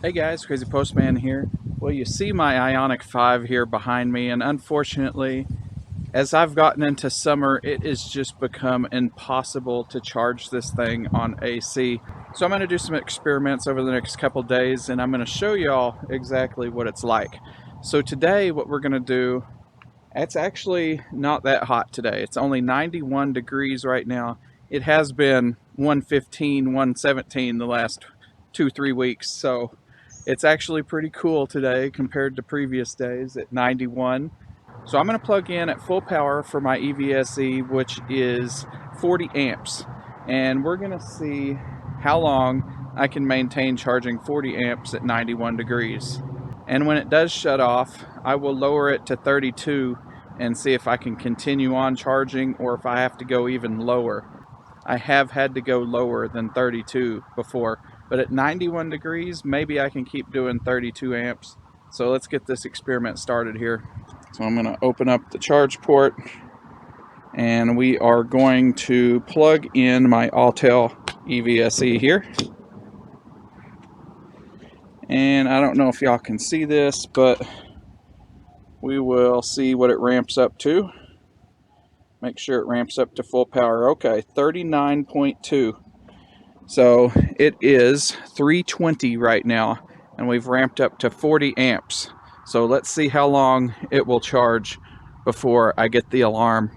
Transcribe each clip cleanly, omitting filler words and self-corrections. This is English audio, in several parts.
Hey guys, Crazy Postman here. Well, you see my Ioniq 5 here behind me, and unfortunately, as I've gotten into summer, it has just become impossible to charge this thing on AC. So I'm going to do some experiments over the next couple days, and I'm going to show y'all exactly what it's like. So today, what we're going to do, it's actually not that hot today. It's only 91 degrees right now. It has been 115, 117 the last 2-3 weeks, so it's actually pretty cool today compared to previous days at 91. So I'm going to plug in at full power for my EVSE, which is 40 amps. And we're going to see how long I can maintain charging 40 amps at 91 degrees. And when it does shut off, I will lower it to 32 and see if I can continue on charging or if I have to go even lower. I have had to go lower than 32 before, but at 91 degrees, maybe I can keep doing 32 amps. So let's get this experiment started here. So I'm going to open up the charge port, and we are going to plug in my Autel EVSE here. And I don't know if y'all can see this, but we will see what it ramps up to. Make sure it ramps up to full power. Okay, 39.2. So it is 320 right now, and we've ramped up to 40 amps. So let's see how long it will charge before I get the alarm.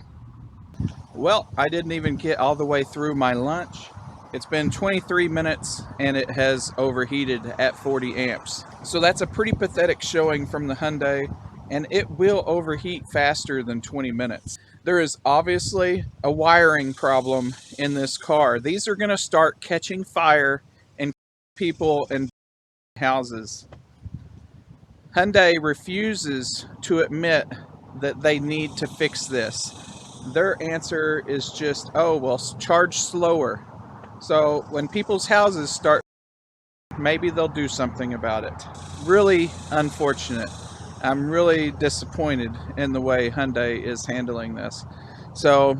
Well, I didn't even get all the way through my lunch. It's been 23 minutes and it has overheated at 40 amps. So that's a pretty pathetic showing from the Hyundai, and it will overheat faster than 20 minutes. There is obviously a wiring problem in this car. These are going to start catching fire in people and houses. Hyundai refuses to admit that they need to fix this. Their answer is just, oh, well, charge slower. So when people's houses start, maybe they'll do something about it. Really unfortunate. I'm really disappointed in the way Hyundai is handling this. So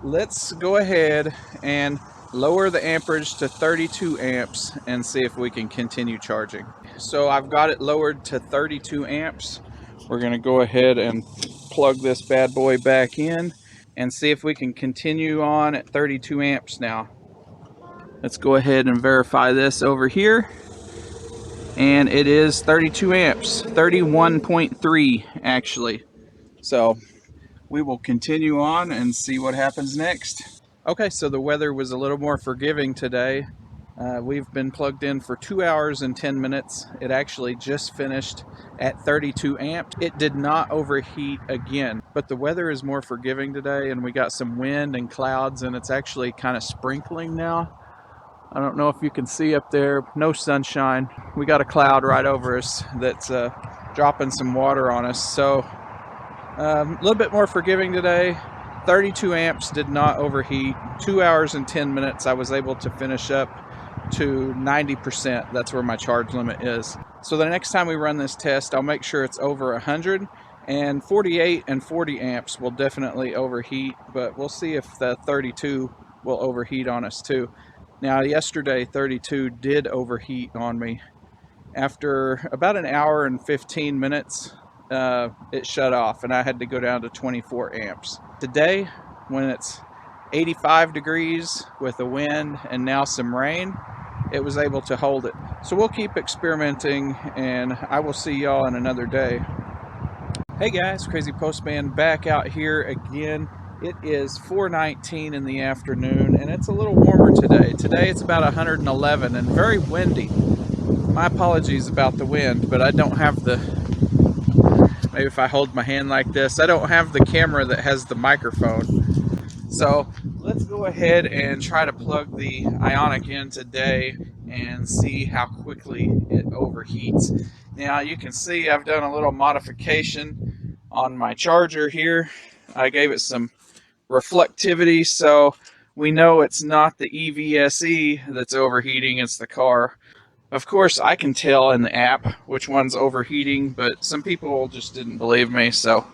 let's go ahead and lower the amperage to 32 amps and see if we can continue charging. So I've got it lowered to 32 amps. We're going to go ahead and plug this bad boy back in and see if we can continue on at 32 amps now. Let's go ahead and verify this over here. And it is 32 amps, 31.3 actually. So we will continue on and see what happens next. Okay, so the weather was a little more forgiving today. We've been plugged in for 2 hours and 10 minutes. It actually just finished at 32 amps. It did not overheat again, but the weather is more forgiving today, and we got some wind and clouds, and it's actually kind of sprinkling now. I don't know if you can see up there, no sunshine. We got a cloud right over us that's dropping some water on us. So a little bit more forgiving today. 32 amps, did not overheat. 2 hours and 10 minutes, I was able to finish up to 90%. That's where my charge limit is. So the next time we run this test, I'll make sure it's over 100, and 48 and 40 amps will definitely overheat, but we'll see if the 32 will overheat on us too. Now yesterday 32 did overheat on me. After about an hour and 15 minutes, it shut off and I had to go down to 24 amps. Today, when it's 85 degrees with a wind and now some rain, it was able to hold it. So we'll keep experimenting, and I will see y'all in another day. Hey guys, Crazy Postman back out here again. It is 4:19 in the afternoon, and it's a little warmer today. Today it's about 111 and very windy. My apologies about the wind, but I don't have the, maybe if I hold my hand like this, I don't have the camera that has the microphone. So let's go ahead and try to plug the Ioniq in today and see how quickly it overheats. Now you can see I've done a little modification on my charger here. I gave it some reflectivity, so we know it's not the EVSE that's overheating, it's the car. Of course, I can tell in the app which one's overheating, but some people just didn't believe me, so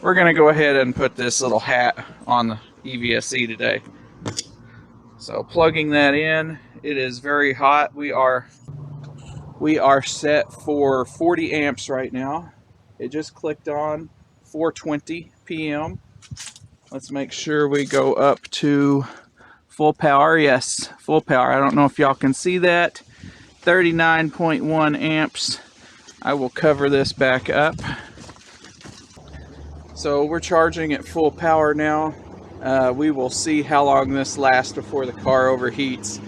we're going to go ahead and put this little hat on the EVSE today. So plugging that in, it is very hot. We are We are set for 40 amps right now. It just clicked on 4:20 p.m. Let's make sure we go up to full power. Yes, full power. I don't know if y'all can see that. 39.1 amps. I will cover this back up. So we're charging at full power now. We will see how long this lasts before the car overheats.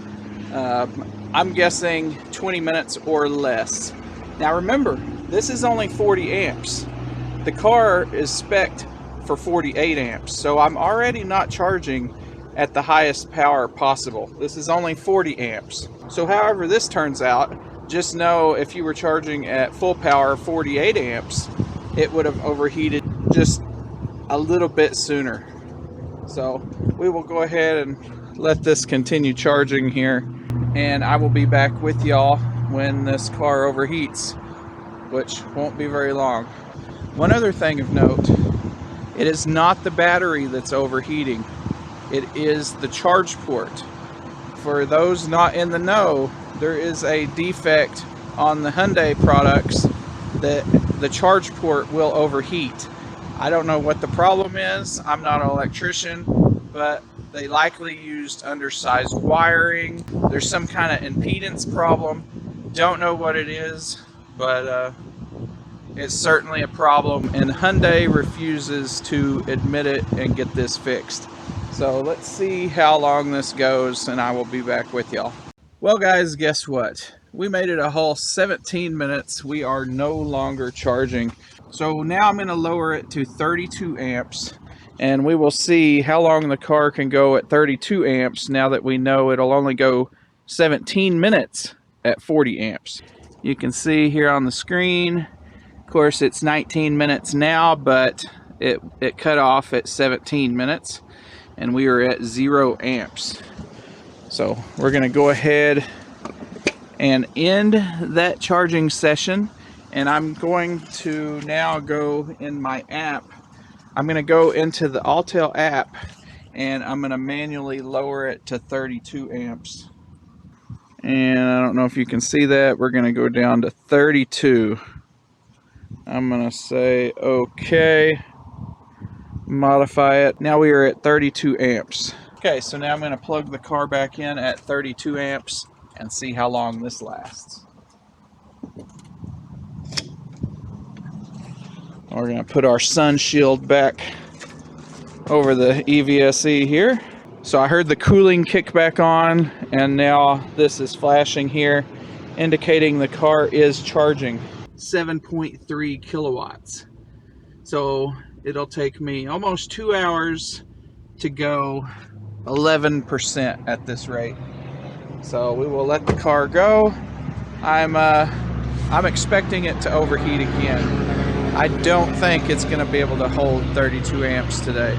I'm guessing 20 minutes or less. Now remember, this is only 40 amps. The car is spec'd for 48 amps, so I'm already not charging at the highest power possible. This is only 40 amps. So however this turns out, just know if you were charging at full power 48 amps, it would have overheated just a little bit sooner. So we will go ahead and let this continue charging here, and I will be back with y'all when this car overheats, which won't be very long. One other thing of note, it is not the battery that's overheating, it is the charge port. For those not in the know, there is a defect on the Hyundai products that the charge port will overheat. I don't know what the problem is. I'm not an electrician, but they likely used undersized wiring. There's some kind of impedance problem. Don't know what it is, but it's certainly a problem, and Hyundai refuses to admit it and get this fixed. So let's see how long this goes, and I will be back with y'all. Well guys, guess what? We made it a whole 17 minutes. We are no longer charging. So now I'm going to lower it to 32 amps, and we will see how long the car can go at 32 amps now that we know it'll only go 17 minutes at 40 amps. You can see here on the screen, of course it's 19 minutes now, but it cut off at 17 minutes and we are at 0 amps. So we're going to go ahead and end that charging session, and I'm going to now go in my app. I'm going to go into the Autel app and I'm going to manually lower it to 32 amps. And I don't know if you can see that. We're going to go down to 32. I'm going to say okay, modify it. Now we are at 32 amps. Okay, so now I'm going to plug the car back in at 32 amps and see how long this lasts. We're going to put our sun shield back over the EVSE here. So I heard the cooling kick back on, and now this is flashing here, indicating the car is charging 7.3 kilowatts. So it'll take me almost 2 hours to go 11% at this rate. So we will let the car go. I'm expecting it to overheat again. I don't think it's going to be able to hold 32 amps today.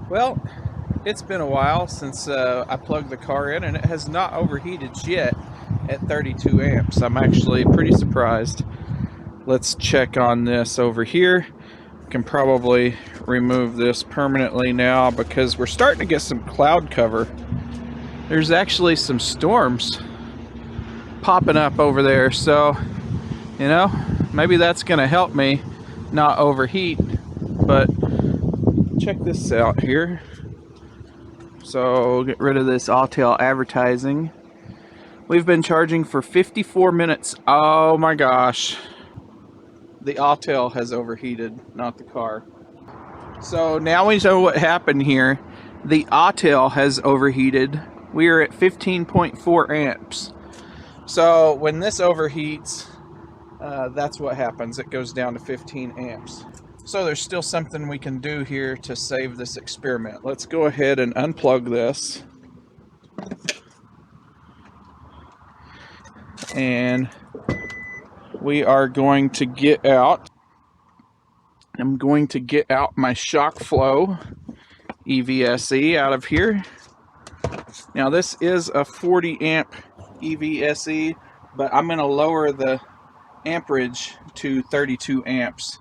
Well, it's been a while since I plugged the car in, and it has not overheated yet at 32 amps. I'm actually pretty surprised. Let's check on this over here. Can probably remove this permanently now because we're starting to get some cloud cover. There's actually some storms popping up over there, so you know, maybe that's gonna help me not overheat. But check this out here. So get rid of this Autel advertising. We've been charging for 54 minutes. Oh my gosh, the Autel has overheated, not the car. So now we know what happened here. The Autel has overheated. We are at 15.4 amps. So when this overheats, that's what happens. It goes down to 15 amps. So there's still something we can do here to save this experiment. Let's go ahead and unplug this. And we are going to get out. I'm going to get out my shock flow EVSE out of here. Now this is a 40 amp EVSE, but I'm going to lower the amperage to 32 amps.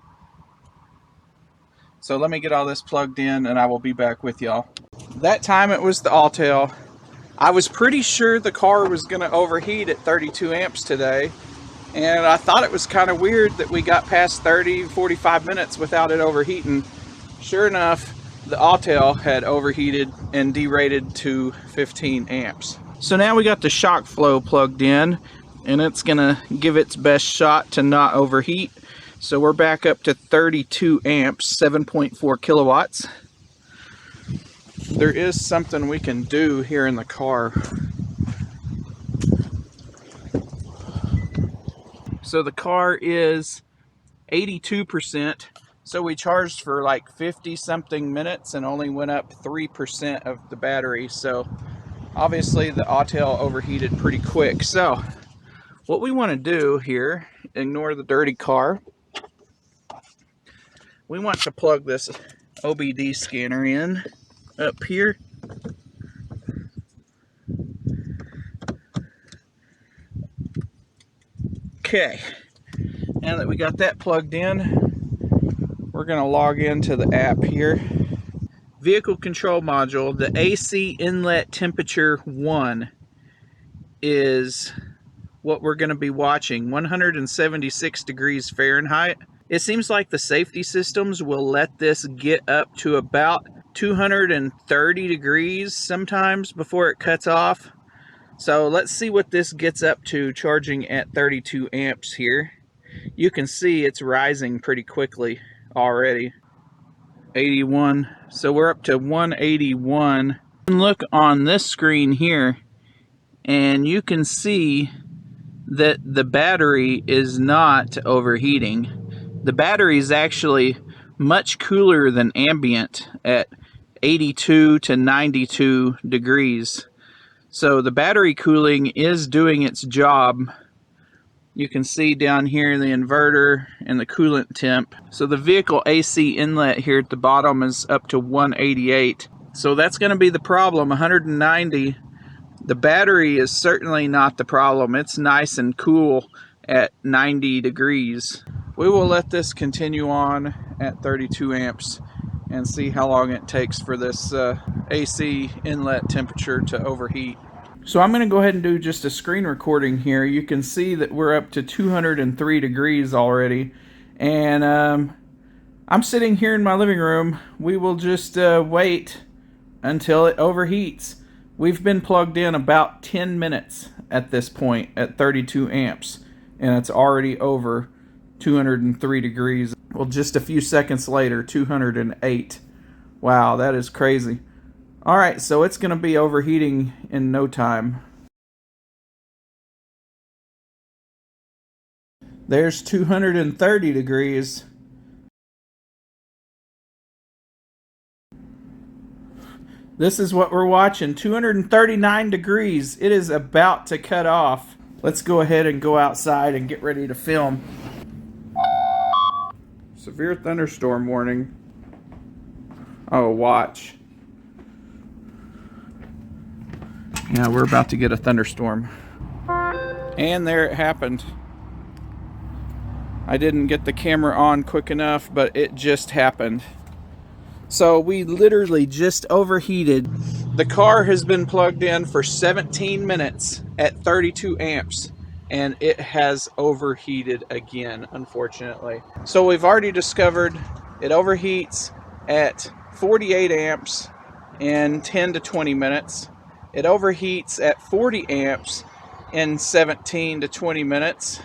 So let me get all this plugged in and I will be back with y'all. That time it was the Autel. I was pretty sure the car was going to overheat at 32 amps today, and I thought it was kind of weird that we got past 45 minutes without it overheating. Sure enough, the Autel had overheated and derated to 15 amps. So now we got the shock flow plugged in, and it's going to give its best shot to not overheat. So we're back up to 32 amps, 7.4 kilowatts. There is something we can do here in the car. So the car is 82%, so we charged for like 50 something minutes and only went up 3% of the battery. So obviously the Autel overheated pretty quick. So what we want to do here, ignore the dirty car, we want to plug this OBD scanner in up here. Okay, now that we got that plugged in, we're going to log into the app here. Vehicle control module, the AC inlet temperature 1 is what we're going to be watching, 176 degrees Fahrenheit. It seems like the safety systems will let this get up to about 230 degrees sometimes before it cuts off. So let's see what this gets up to charging at 32 amps here. You can see it's rising pretty quickly already. 81, so we're up to 181. Look on this screen here, and you can see that the battery is not overheating. The battery is actually much cooler than ambient at 82 to 92 degrees. So the battery cooling is doing its job. You can see down here the inverter and the coolant temp. So the vehicle AC inlet here at the bottom is up to 188. So that's going to be the problem, 190. The battery is certainly not the problem. It's nice and cool at 90 degrees. We will let this continue on at 32 amps and see how long it takes for this AC inlet temperature to overheat. So I'm going to go ahead and do just a screen recording here. You can see that we're up to 203 degrees already, and I'm sitting here in my living room. We will just wait until it overheats. We've been plugged in about 10 minutes at this point at 32 amps, and it's already over 203 degrees. Well, just a few seconds later, 208. Wow, that is crazy. All right, so it's going to be overheating in no time. There's 230 degrees. This is what we're watching, 239 degrees. It is about to cut off. Let's go ahead and go outside and get ready to film. Severe thunderstorm warning. Oh, watch. Yeah, we're about to get a thunderstorm. And there it happened. I didn't get the camera on quick enough, but it just happened. So we literally just overheated. The car has been plugged in for 17 minutes at 32 amps, and it has overheated again, unfortunately. So we've already discovered it overheats at 48 amps in 10 to 20 minutes. It overheats at 40 amps in 17 to 20 minutes.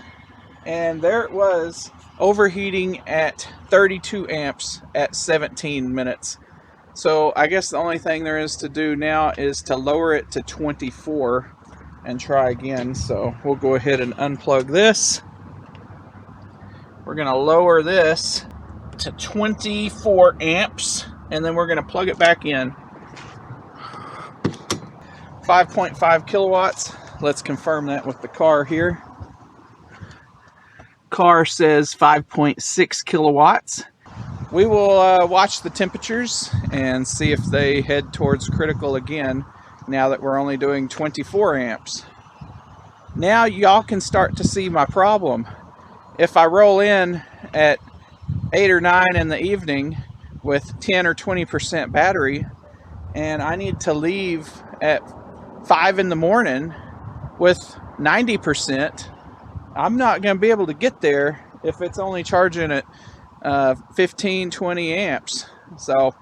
And there it was, overheating at 32 amps at 17 minutes. So I guess the only thing there is to do now is to lower it to 24 and try again. So we'll go ahead and unplug this. We're going to lower this to 24 amps, and then we're going to plug it back in. 5.5 kilowatts. Let's confirm that with the car here. Car says 5.6 kilowatts. We will watch the temperatures and see if they head towards critical again now that we're only doing 24 amps. Now y'all can start to see my problem. If I roll in at 8 or 9 in the evening with 10 or 20% battery, and I need to leave at 5 in the morning with 90%, I'm not going to be able to get there if it's only charging at 15-20 amps. So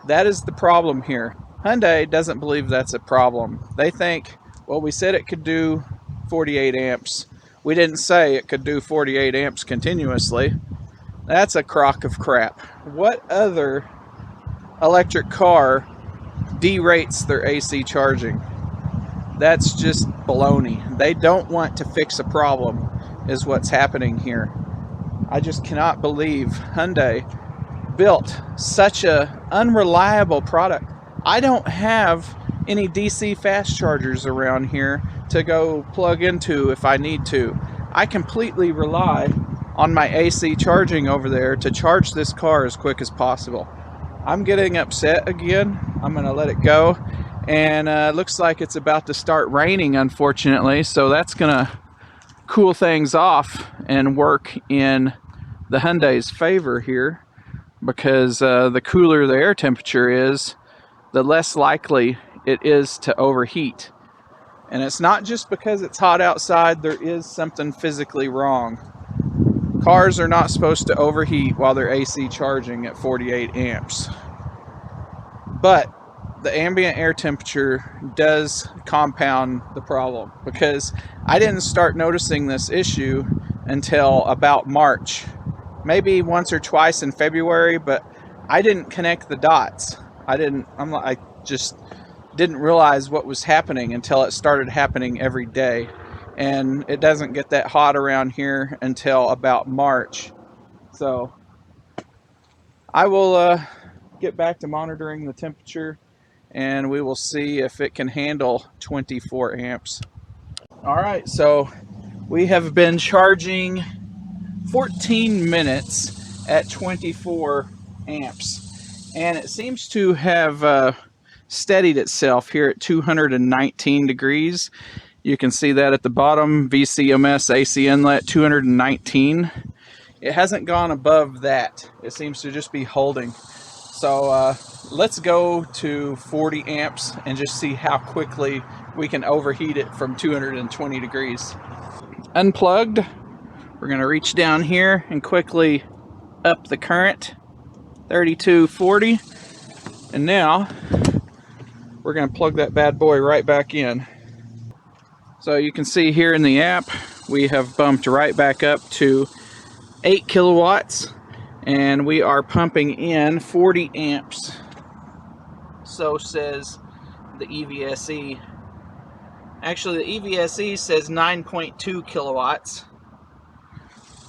that is the problem here. Hyundai doesn't believe that's a problem. They think, well, we said it could do 48 amps. We didn't say it could do 48 amps continuously. That's a crock of crap. What other electric car derates their AC charging? That's just baloney. They don't want to fix a problem, is what's happening here. I just cannot believe Hyundai built such a unreliable product. I don't have any DC fast chargers around here to go plug into if I need to. I completely rely on my AC charging over there to charge this car as quick as possible. I'm getting upset again. I'm gonna let it go. And looks like it's about to start raining, unfortunately, so that's gonna cool things off and work in the Hyundai's favor here, because the cooler the air temperature is, the less likely it is to overheat. And it's not just because it's hot outside. There is something physically wrong. Cars are not supposed to overheat while they're AC charging at 48 amps. But the ambient air temperature does compound the problem, because I didn't start noticing this issue until about March. Maybe once or twice in February, but I didn't connect the dots. I just didn't realize what was happening until it started happening every day. And it doesn't get that hot around here until about March. So I will get back to monitoring the temperature, and we will see if it can handle 24 amps. All right, so we have been charging 14 minutes at 24 amps, and it seems to have steadied itself here at 219 degrees. You can see that at the bottom, VCMS AC inlet 219. It hasn't gone above that. It seems to just be holding. So let's go to 40 amps and just see how quickly we can overheat it from 220 degrees. Unplugged. We're going to reach down here and quickly up the current, 3240. And now we're going to plug that bad boy right back in. So you can see here in the app, we have bumped right back up to 8 kilowatts, and we are pumping in 40 amps. So says the EVSE. Actually, the EVSE says 9.2 kilowatts.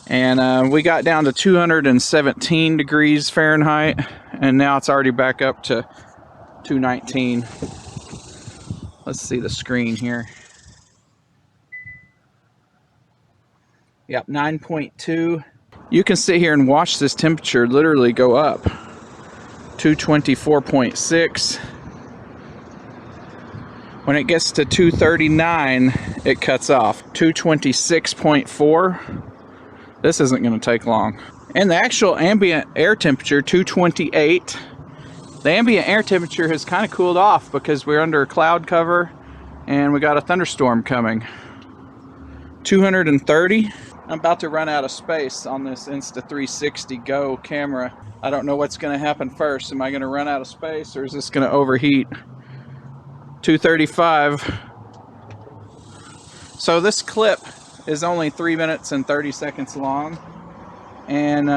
And we got down to 217 degrees Fahrenheit, and now it's already back up to 219. Let's see the screen here. Yep, 9.2. You can sit here and watch this temperature literally go up. 224.6. When it gets to 239, it cuts off. 226.4. This isn't going to take long. And the actual ambient air temperature, 228. The ambient air temperature has kind of cooled off because we're under a cloud cover and we got a thunderstorm coming. 230. I'm about to run out of space on this Insta360 Go camera. I don't know what's going to happen first. Am I going to run out of space, or is this going to overheat? 235. So this clip is only 3 minutes and 30 seconds long, and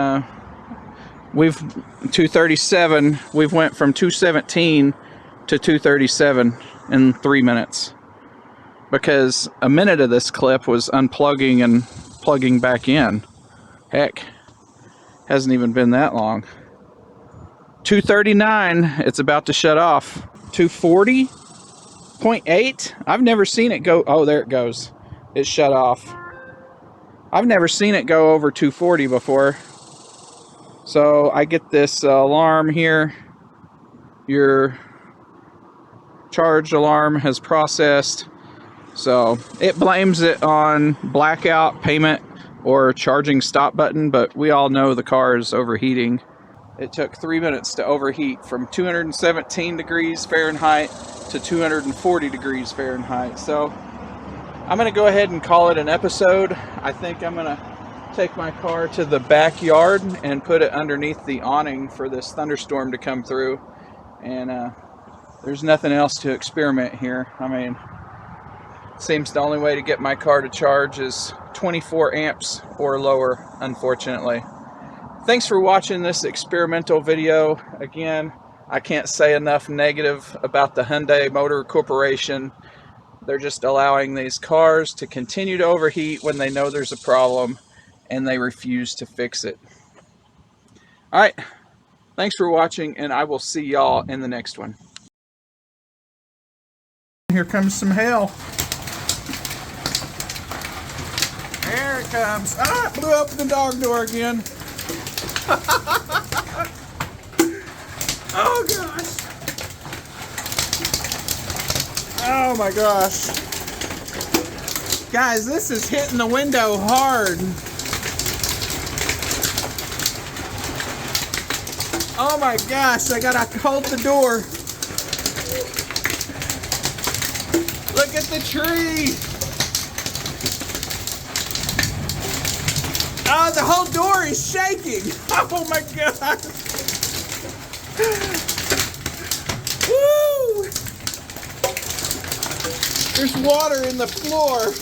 we've 237. We've went from 217 to 237 in 3 minutes, because a minute of this clip was unplugging and plugging back in. Heck, hasn't even been that long. 239, it's about to shut off. 240.8. I've never seen it go. Oh, there it goes. It shut off. I've never seen it go over 240 before. So I get this alarm here. Your charge alarm has processed. So it blames it on blackout, payment, or charging stop button, but we all know the car is overheating. it took 3 minutes to overheat from 217 degrees Fahrenheit to 240 degrees Fahrenheit. So I'm going to go ahead and call it an episode. I think I'm going to take my car to the backyard and put it underneath the awning for this thunderstorm to come through. And there's nothing else to experiment here. I mean, seems the only way to get my car to charge is 24 amps or lower, unfortunately. Thanks for watching this experimental video. Again, I can't say enough negative about the Hyundai Motor Corporation. They're just allowing these cars to continue to overheat when they know there's a problem, and they refuse to fix it. All right, thanks for watching, and I will see y'all in the next one. Here comes some hail. There it comes. Ah, blew open the dog door again. Oh gosh. Oh my gosh. Guys, this is hitting the window hard. Oh my gosh, I gotta hold the door. Look at the tree. Oh, the whole door is shaking. Oh my god. Woo! There's water in the floor.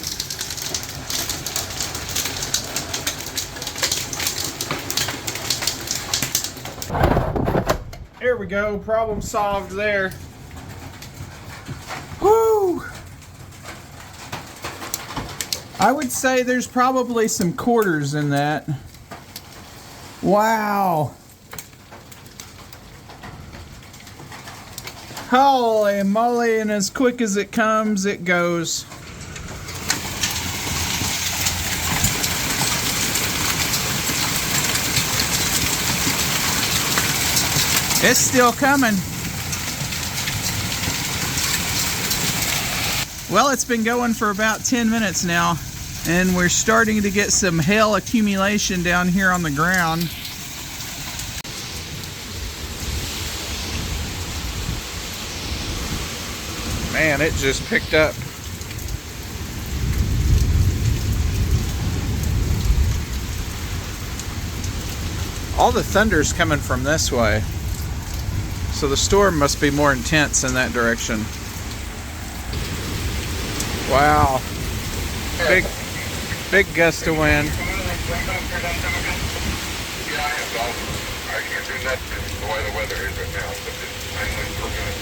There we go. Problem solved there. Woo! I would say there's probably some quarters in that. Wow. Holy moly, and as quick as it comes, it goes. It's still coming. Well, it's been going for about 10 minutes now, and we're starting to get some hail accumulation down here on the ground. Man, it just picked up. All the thunder's coming from this way, so the storm must be more intense in that direction. Wow. Big gust of wind. Yeah, I can't do nothing the way the weather is right now, but I'm still good.